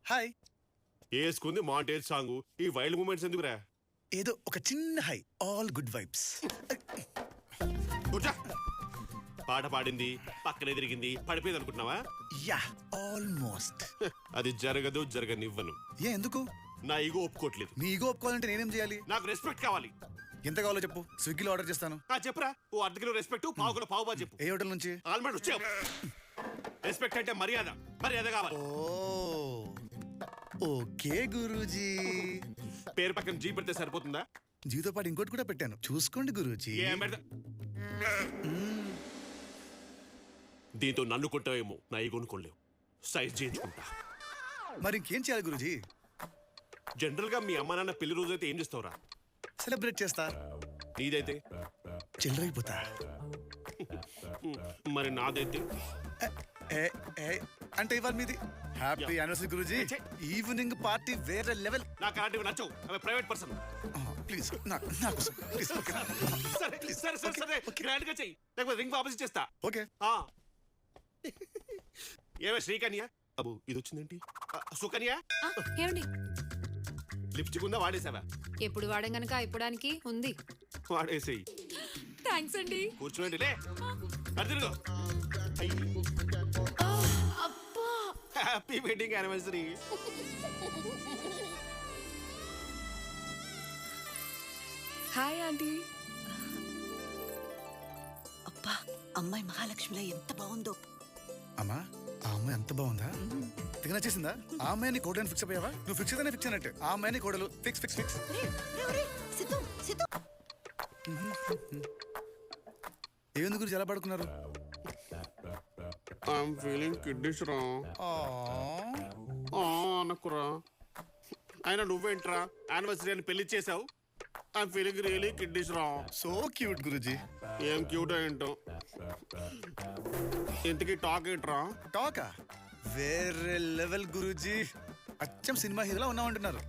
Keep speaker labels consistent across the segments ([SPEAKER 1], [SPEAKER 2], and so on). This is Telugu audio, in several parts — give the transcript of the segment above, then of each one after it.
[SPEAKER 1] హాయ్.
[SPEAKER 2] వేసుకుంది మాంటేజ్ సాంగ్. ఈ వైల్డ్ మూమెంట్స్ ఎందుకురా?
[SPEAKER 1] ఏదో ఒక చిన్న హై, ఆల్ గుడ్ వైబ్స్.
[SPEAKER 2] కూర్చో. పాట పాడింది, పక్కనే తిరిగింది, పడిపోయింది అనుకుంటున్నావా?
[SPEAKER 1] Yeah, almost.
[SPEAKER 2] అది జరగనివ్వను.
[SPEAKER 1] ఎందుకు?
[SPEAKER 2] నా ఈగో ఒప్పుకోవట్లేదు.
[SPEAKER 1] నీ ఈగో ఒప్పుకోవాలంటే నేనేం చేయాలి?
[SPEAKER 2] నాకు రెస్పెక్ట్ కావాలి.
[SPEAKER 1] ఎంత కావాలో చెప్పు, స్విగ్గీలో ఆర్డర్ చేస్తాను.
[SPEAKER 2] చెప్పురా. ఓ అర్ధ కిలో రెస్పెక్ట్, పావు కిలో పావు బాజీ చెప్పు.
[SPEAKER 1] ఏ హోటల్ నుంచి?
[SPEAKER 2] ఆల్మండ్ వచ్చే. రెస్పెక్ట్ అంటే మర్యాద కావాలి.
[SPEAKER 1] ఓకే గురూజీ.
[SPEAKER 2] పేరు పక్కన జీ పెడితే సరిపోతుందా?
[SPEAKER 1] జీతో పాటు ఇంకోటి కూడా పెట్టాను, చూసుకోండి గురూజీ.
[SPEAKER 2] దీంతో నన్ను కొట్టావేమో, నా ఈగోను కొనలేవు. సైజ్ చేయించుకుంటా.
[SPEAKER 1] మరి ఇంకేం చేయాలి గురూజీ?
[SPEAKER 2] జనరల్ గా మీ అమ్మ నాన్న పెళ్లి రోజు అయితే ఏం చేస్తావురా?
[SPEAKER 1] సెలబ్రేట్ చేస్తా.
[SPEAKER 2] నీదైతే?
[SPEAKER 1] చిల్లరైపోతా.
[SPEAKER 2] మరి నాదైతే?
[SPEAKER 1] అంటే ఇవాళ మీది. Happy anniversary Guruji. Evening party వేరే లెవెల్.
[SPEAKER 2] నాకు అలాంటివి నచ్చవు, అవి ప్రైవేట్ పర్సన్.
[SPEAKER 1] ప్లీజ్
[SPEAKER 2] సరే గ్రాండ్ గా చెయ్యి, లేకపోతే రింగ్ వాపస్ చేస్తా.
[SPEAKER 1] ఓకే.
[SPEAKER 2] ఏమే శ్రీకన్య బాబు, ఇది వచ్చిందేంటి? సుకన్య,
[SPEAKER 3] ఏమండి
[SPEAKER 2] లిప్స్టిక్ ఉందా? వాడేసావా?
[SPEAKER 3] ఎప్పుడు వాడం గనక అయిపోవడానికి ఉంది.
[SPEAKER 2] వాడేసేయి.
[SPEAKER 3] థ్యాంక్స్ అండి.
[SPEAKER 2] కూర్చోండి. లే అదిరుగో. Happy wedding anniversary.
[SPEAKER 3] Hi aunty.
[SPEAKER 4] అబ్బా, అమ్మాయి మహాలక్ష్మిలా ఎంత బాగుందో.
[SPEAKER 1] అమ్మా, ఆ అమ్మాయి ఎంత బాగుందా? తెగ నచ్చేసిందా? ఆ అమ్మాయిని కోడలని ఫిక్స్ అయ్యావా? నువ్వు ఫిక్స్ అయితేనే ఫిక్స్ అయినట్టు. ఆ అమ్మాయిని కోడలు ఫిక్స్ ఫిక్స్ ఫిక్స్. ఏంది గురించి ఎలా పడుకున్నారు?
[SPEAKER 2] ఐఎమ్ ఫీలింగ్ కిడ్నీస్ రా. అనకురా. అయినా నువ్వేంట్రా యానివర్సరీ అని పెళ్లి చేసావు? ఐఎమ్ ఫీలింగ్ రియలీ కిడ్నీస్ రా.
[SPEAKER 1] So cute Guruji.
[SPEAKER 2] ఏం క్యూట్ ఏంటో. ఇంతకీ టాక్ ఏంట్రా?
[SPEAKER 1] టాకా వేరే లెవెల్ గురూజీ. అచ్చం సినిమా హీరోలా ఉన్నామంటున్నారు.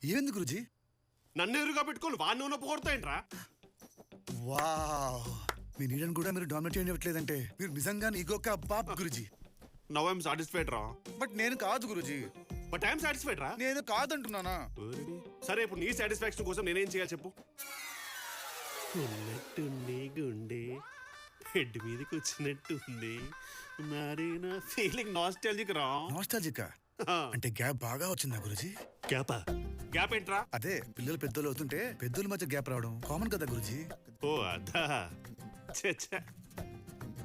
[SPEAKER 1] ఏంది గురూజీ?
[SPEAKER 2] నన్ను ఎదురుగా పెట్టుకోవాలి, వాడిని ఉన్న పోగొడతాయంట్రా.
[SPEAKER 1] వావ్, మీ నీడని కూడా మీరు డామినేట్ చేయట్లేదంటే మీరు నిజంగా ఈగోక బాబ్ గురూజీ.
[SPEAKER 2] నౌ ఐఎమ్ సాటిస్ఫైడ్ రా.
[SPEAKER 1] బట్ నేను కాదు గురూజీ.
[SPEAKER 2] బట్ ఐఎమ్ సాటిస్ఫైడ్ రా.
[SPEAKER 1] నేను కాదంటున్నానా?
[SPEAKER 2] సరే, ఇప్పుడు నీ సాటిస్ఫాక్షన్ కోసం నేనేం చేయాలి చెప్పు? ఉన్నట్టుండి గుండె హెడ్ మీదకి వచ్చినట్టుంది. నా ఫీలింగ్ నాస్టాల్జిక్ రా.
[SPEAKER 1] నాస్టాల్జిక్ అంటే గ్యాప్ బాగా వచ్చిందా గురూజీ?
[SPEAKER 2] గ్యాప్ ఏంట్రా?
[SPEAKER 1] అదే పిల్లలు పెద్దలు అవుతుంటే పెద్దల మధ్య గ్యాప్ రావడం కామన్ కదా గురూజీ.
[SPEAKER 2] ఓ అదా,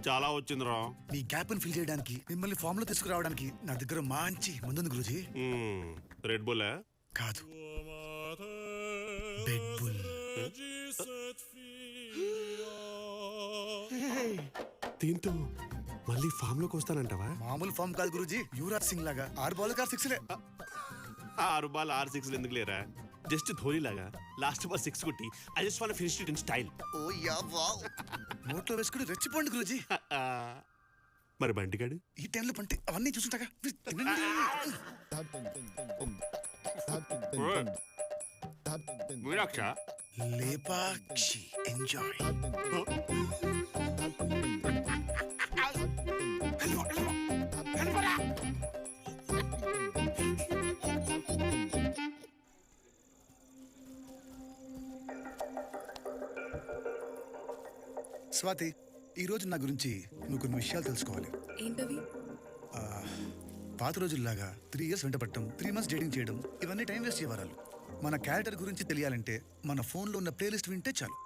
[SPEAKER 2] చాలా వచ్చింది రా.
[SPEAKER 1] మీ గ్యాప్ ని ఫిల్ చేయడానికి, మిమ్మల్ని ఫామ్ లో తీసుకురావడానికి నా దగ్గర మంచి ముందుంది గురూజీ.
[SPEAKER 2] రెడ్ బుల్
[SPEAKER 1] కాదు, బెడ్ బుల్.
[SPEAKER 2] దీంతో మళ్ళీ ఫామ్ లోకి వస్తానంటావా?
[SPEAKER 1] మామూలు ఫామ్ కాదు గురూజీ, యువరాజ్ సింగ్ లాగా 6 బాల్ 6 లే.
[SPEAKER 2] 6 బాల్ 6 ఎందుకు లేరా? జస్ట్ ధోని లాగా లాస్ట్ బాల్ 6 కొట్టి I just want finish it in style.
[SPEAKER 1] Oh yeah wow. నోట్లో వేసుకుని రెచ్చిపోండి గురూజీ.
[SPEAKER 2] మరి బంటిగాడు
[SPEAKER 1] ఈ టైంలో పంటి అవన్నీ చూసుంటాగా.
[SPEAKER 2] మీనాక్ష,
[SPEAKER 1] లేపాక్షి ఎంజాయ్. స్వాతి, ఈ రోజు నా గురించి నువ్వు కొన్ని విషయాలు తెలుసుకోవాలి.
[SPEAKER 3] ఏంటవి?
[SPEAKER 1] పాత రోజుల్లాగా 3 years వెంట పట్టడం, 3 months డేటింగ్ చేయడం, ఇవన్నీ టైం వేస్ట్ చేయవరాలు. మన క్యారెక్టర్ గురించి తెలియాలంటే మన ఫోన్లో ఉన్న ప్లేలిస్ట్ వింటే చాలు.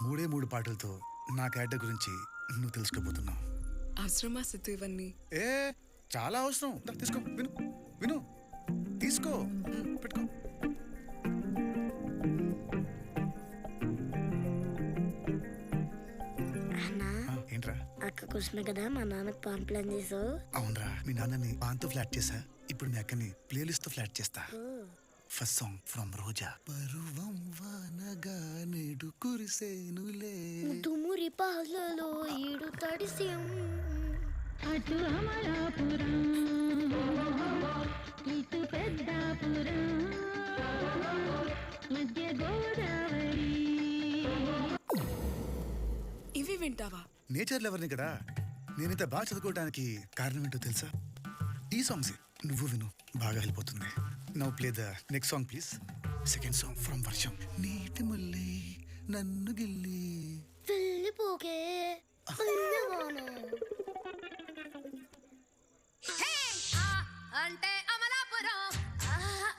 [SPEAKER 1] 3 పాటలతో నా క్యారెక్టర్ గురించి నువ్వు తెలుసుకోబోతున్నావు.
[SPEAKER 3] అవసరమా సిద్ధు ఇవన్నీ?
[SPEAKER 1] చాలా అవసరం. తీసుకో, విను విను, తీసుకో, పెట్టుకో. ఏంట్రా?
[SPEAKER 5] అక్క కోసమే కదా మా నాన్నకి పాన్ ప్లాన్ చేసావు.
[SPEAKER 1] అవునరా, మీ నాన్నని పాన్తో ఫ్లాట్ చేసా, ఇప్పుడు మీ అక్కని ప్లేలిస్ట్ తో ఫ్లాట్ చేస్తా. ఫస్ట్ సాంగ్ ఫ్రమ్ రోజా. పరువం వానగా నేడు కురిసేనులే,
[SPEAKER 5] తుమురి పాలలో ఈడు తడిసేం.
[SPEAKER 6] అటు అమలాపురం, ఇటు పెద్దాపురం, మధ్య గోదావరి.
[SPEAKER 3] వింటావా?
[SPEAKER 1] నేచర్ లవర్ని కదా. నేనింత బాగా చదువుకోవడానికి కారణం ఏంటో తెలుసా? ఈ సాంగ్స్ నువ్వు విను, బాగా హెల్ప్ అవుతుంది. Now play the next song please. Second song from వర్షం. నీటి ముల్లి నన్ను గిల్లి
[SPEAKER 5] వెళ్ళిపోకే మల్లెవాన.
[SPEAKER 7] అంటే అమలాపురం,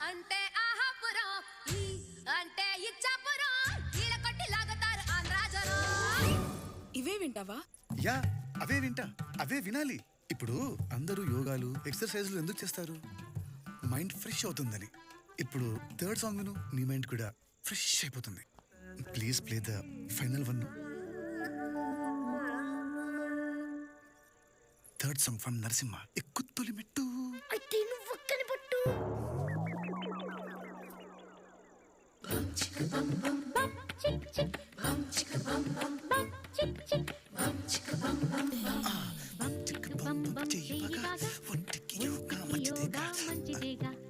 [SPEAKER 7] అంటే ఆహాపురం, అంటే ఇచ్చాపురం, ఈల కొట్టి లాగుతారు ఆంధ్రాజనం.
[SPEAKER 3] ఇవే వింటావా?
[SPEAKER 1] యా, అవే వింటా, అవే వినాలి. ఇప్పుడు అందరూ యోగాలు ఎక్సర్సైజ్లు ఎందుకు చేస్తారు? మైండ్ ఫ్రెష్ అవుతుందని. ఇప్పుడు థర్డ్ సాంగ్ విను, నీ మైండ్ కూడా ఫ్రెష్ అయిపోతుంది. Please play the final one. Third song from Narasimha. ఎక్కు తొలి మెట్టు.
[SPEAKER 5] అయితే నువ్వు ఒక్కని పట్టు.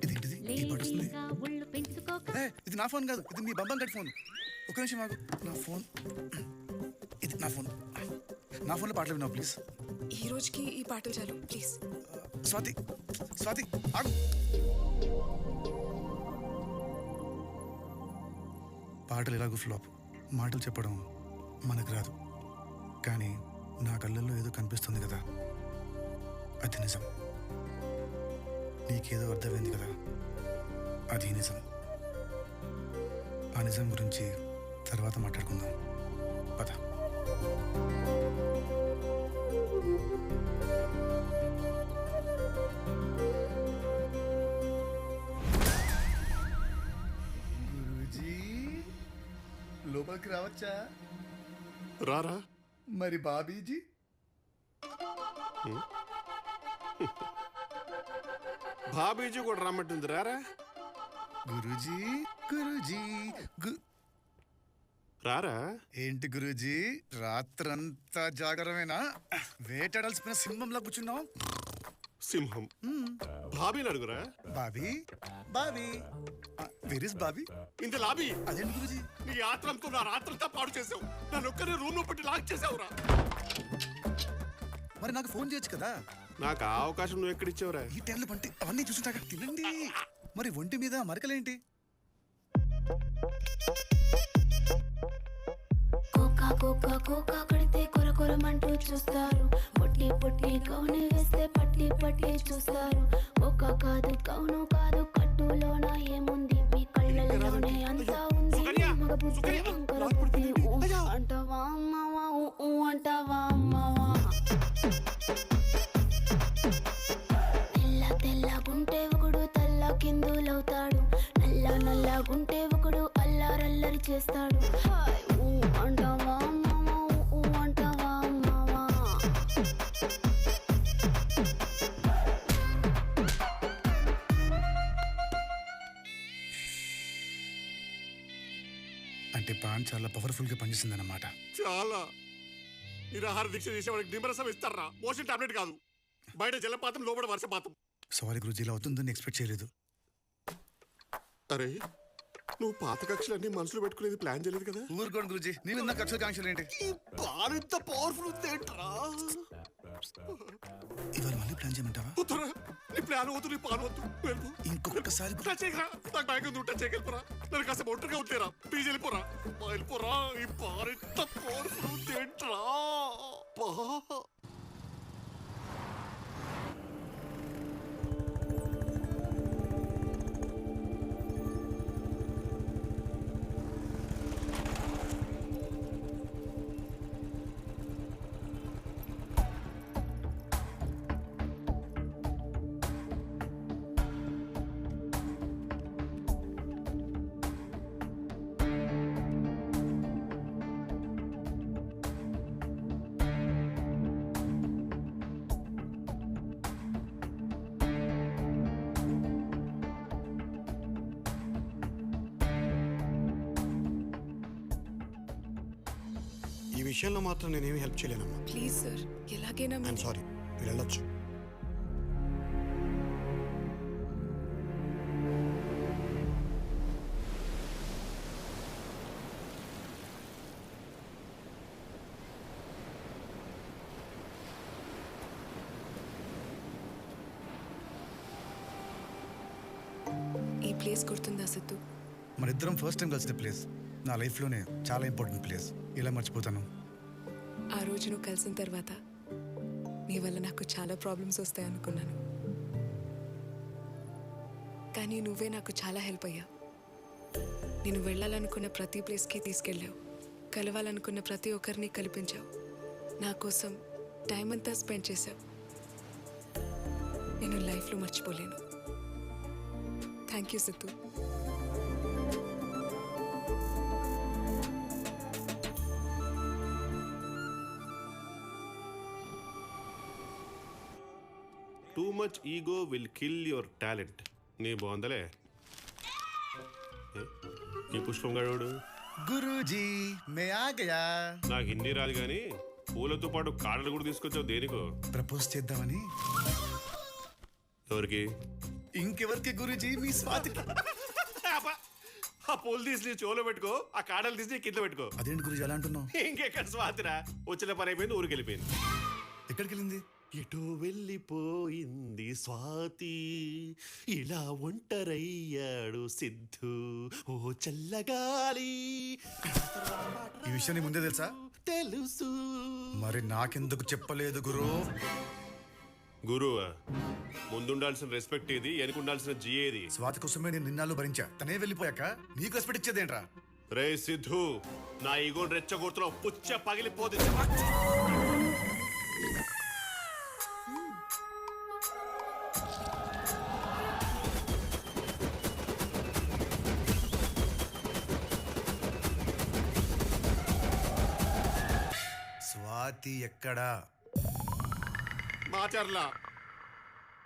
[SPEAKER 1] ఇదేంటిది? ఈ పాట వస్తుంది. ఇది నా ఫోన్ కాదు, ఇది మీ బంబం గడి ఫోన్. ఒక నిమిషం ఆగు. నా ఫోన్, ఇది నా ఫోన్. నా ఫోన్లో పాటలు విన్నావు ప్లీజ్.
[SPEAKER 3] ఈ రోజుకి ఈ పాటలు చాలు ప్లీజ్.
[SPEAKER 1] స్వాతి, స్వాతి ఆగు. పాటలు ఎలాగో ఫ్లాప్. మాటలు చెప్పడం మనకు రాదు, కానీ నా కళ్ళల్లో ఏదో కనిపిస్తుంది కదా, అది నిజం. నీకేదో అర్థమైంది కదా, అది నిజం. ఆ నిజం గురించి తర్వాత మాట్లాడుకుందాం, పద. గురూజీ, లోపలికి రావచ్చా?
[SPEAKER 2] రారా.
[SPEAKER 1] మరి బాబీజీ?
[SPEAKER 2] బాబీజీ కూడా రమ్మంటుంది, రారా.
[SPEAKER 1] గురూజీ, గురూజీ,
[SPEAKER 2] రారా.
[SPEAKER 1] ఏంటి గురూజీ, రాత్రంతా జాగరమేనా? వేటాడాల్సిన సింహంలా కూర్చున్నావు.
[SPEAKER 2] సింహం బాబీని అడుగురా.
[SPEAKER 1] Bobby, Bobby, where is Bobby?
[SPEAKER 2] ఇంత లాబీ.
[SPEAKER 1] అదేంటి గురూజీ?
[SPEAKER 2] నీ ఆత్రంతో నా రాత్రంతా పాడు చేసావు. నన్ను ఒక్కనే రూమ్ లో పెట్టి లాక్ చేసావురా.
[SPEAKER 1] మరి నాకు ఫోన్ చేయొచ్చు కదా.
[SPEAKER 2] నాకు ఆ అవకాశం నువ్వు ఎక్కడిచ్చావురా?
[SPEAKER 1] ఈ టైంలో పంటే అవన్నీ చూసుంటాక తినండి. మరి ఒంటి మీద మరకలేంటి?
[SPEAKER 8] కోకా కోకా కోకా కడితే కొరకొరమంటూ చూస్తారు. పొట్టి పొట్టి కౌని వేస్తే పట్టి పట్టి చూస్తారు. కోకా కాదు కౌను కాదు, కట్టులోన ఏముంది? మీ కళ్ళల్లోనే అంతా ఉంది. మగ బుద్ధి వంకర బుద్ధి. అంటావా అమ్మావా? అంటావా అమ్మావా? తెల్ల తెల్లగుంటే ఒకడు తల్ల కిందులవుతాడు. నల్ల నల్లగుంటే ఒకడు అల్లారల్లరి చేస్తాడు. హాయ్ ఊ అంటావా అమ్మావా? ఊ అంటావా అమ్మావా?
[SPEAKER 1] అంటే పాన్ చాలా పవర్ఫుల్ గా పనిచేసిందన్నమాట.
[SPEAKER 2] చాలా. నిరాహార దీక్ష చేసేవాడికి నిమ్మరసం ఇస్తారా? మోషన్ టాబ్లెట్ కాదు. బయట జలపాతం, లోపల వర్షపాతం.
[SPEAKER 1] సారీ గురూజీ, ఇలా అవుతుందని ఎక్స్పెక్ట్ చేయలేదు.
[SPEAKER 2] అరే, నువ్వు పాత కక్షలన్నీ మనసులో పెట్టుకునేది ప్లాన్ చేయలేదు కదా?
[SPEAKER 1] ఊరుకోండి గురూజీ, నీ మీద నాకు కక్షల కాంక్షలు ఏంటి?
[SPEAKER 2] ఈ పాన్ ఎంత పవర్ఫుల్ ఉందేంట్రా?
[SPEAKER 1] ఇవాళ మళ్ళీ ప్లాన్ చేయమంటావా?
[SPEAKER 2] వద్దురా, నీ ప్లాన్ వద్దు, నీ పాన్ వద్దు. వెళ్ళు.
[SPEAKER 1] ఇంకొకసారి
[SPEAKER 2] టచ్ చేయకురా. నాకు బ్యాగ్ ఉంది, టచ్ చేయగలిపోరా. నన్ను కాస్త ఒంటరిగా వదిలేరా. ప్లీజ్ వెళ్ళిపోరా, వెళ్ళిపోరా. ఈ పాన్ ఎంత పవర్ఫుల్ ఉందేంట్రా?
[SPEAKER 9] ఈ విషయంలో మాత్రం నేనేమి హెల్ప్ చేయలేనమ్మా.
[SPEAKER 3] ప్లీజ్ సార్, ఎలాగైనా
[SPEAKER 9] ఐఎమ్ సారీ, మీరు వెళ్ళొచ్చు.
[SPEAKER 3] ప్లేస్ గుర్తుందా సిద్ధు?
[SPEAKER 1] మన ఇద్దరం ఫస్ట్ టైం కలిసిన ప్లేస్ నా లైఫ్లోనే చాలా ఇంపార్టెంట్ ప్లేస్. ఇలా మర్చిపోతాను?
[SPEAKER 3] ఆ రోజు నువ్వు కలిసిన తర్వాత నీ వల్ల నాకు చాలా ప్రాబ్లమ్స్ వస్తాయి అనుకున్నాను, కానీ నువ్వే నాకు చాలా హెల్ప్ అయ్యావు. నేను వెళ్ళాలనుకున్న ప్రతి ప్లేస్కి తీసుకెళ్ళావు, కలవాలనుకున్న ప్రతి ఒక్కరిని కల్పించావు, నా కోసం టైం అంతా స్పెండ్ చేశావు. నేను లైఫ్లో మర్చిపోలేను. Thank you Siddhu.
[SPEAKER 2] Too much ego will kill your talent. నీ బాగుందలే ఈ పుష్పం గడవుడు.
[SPEAKER 1] గురూజీ మే ఆ గయా.
[SPEAKER 2] నాకు హిందీ రాదు కానీ పూలతో పాటు కాడలు కూడా తీసుకొచ్చావు దేనికో?
[SPEAKER 1] ప్రపోజ్ చేద్దామని.
[SPEAKER 2] ఎవరికి?
[SPEAKER 1] ఇంకెవరికి గురూజీ? మీ స్వాతికి.
[SPEAKER 2] ఆ పూలు తీసి నీ చెవులో పెట్టుకో, ఆ కాడలు తీసి నీ కింద పెట్టుకో.
[SPEAKER 1] అదేంటి గురూజీ అలా అంటున్నావు?
[SPEAKER 2] ఇంకెక్కడ స్వాతిరా, వచ్చిన పని అయిపోయింది, ఊరికి వెళ్ళిపోయింది.
[SPEAKER 1] ఎక్కడికి వెళ్ళింది?
[SPEAKER 2] ఎటో వెళ్ళిపోయింది స్వాతి, ఇలా ఒంటరయ్యాడు సిద్ధు, ఓ చల్లగాలి.
[SPEAKER 1] ఈ విషయం నీ ముందే తెలుసా?
[SPEAKER 2] తెలుసు.
[SPEAKER 1] మరి నాకెందుకు చెప్పలేదు గురు?
[SPEAKER 2] గురువా, ముందుండాల్సిన రెస్పెక్ట్ ఇది, వెనుకుండాల్సిన జీ ఏది?
[SPEAKER 1] స్వాతి కోసమే నేను నిన్నాళ్ళు భరించా, తనే వెళ్ళిపోయాక నీకు రెస్పెక్ట్ ఇచ్చేదేంట్రా?
[SPEAKER 2] రే సిద్ధు, నా ఈగోని రెచ్చగొడుతున్నావు, పుచ్చ పగిలిపోదు.
[SPEAKER 1] స్వాతి ఎక్కడా?
[SPEAKER 2] మాచర్ల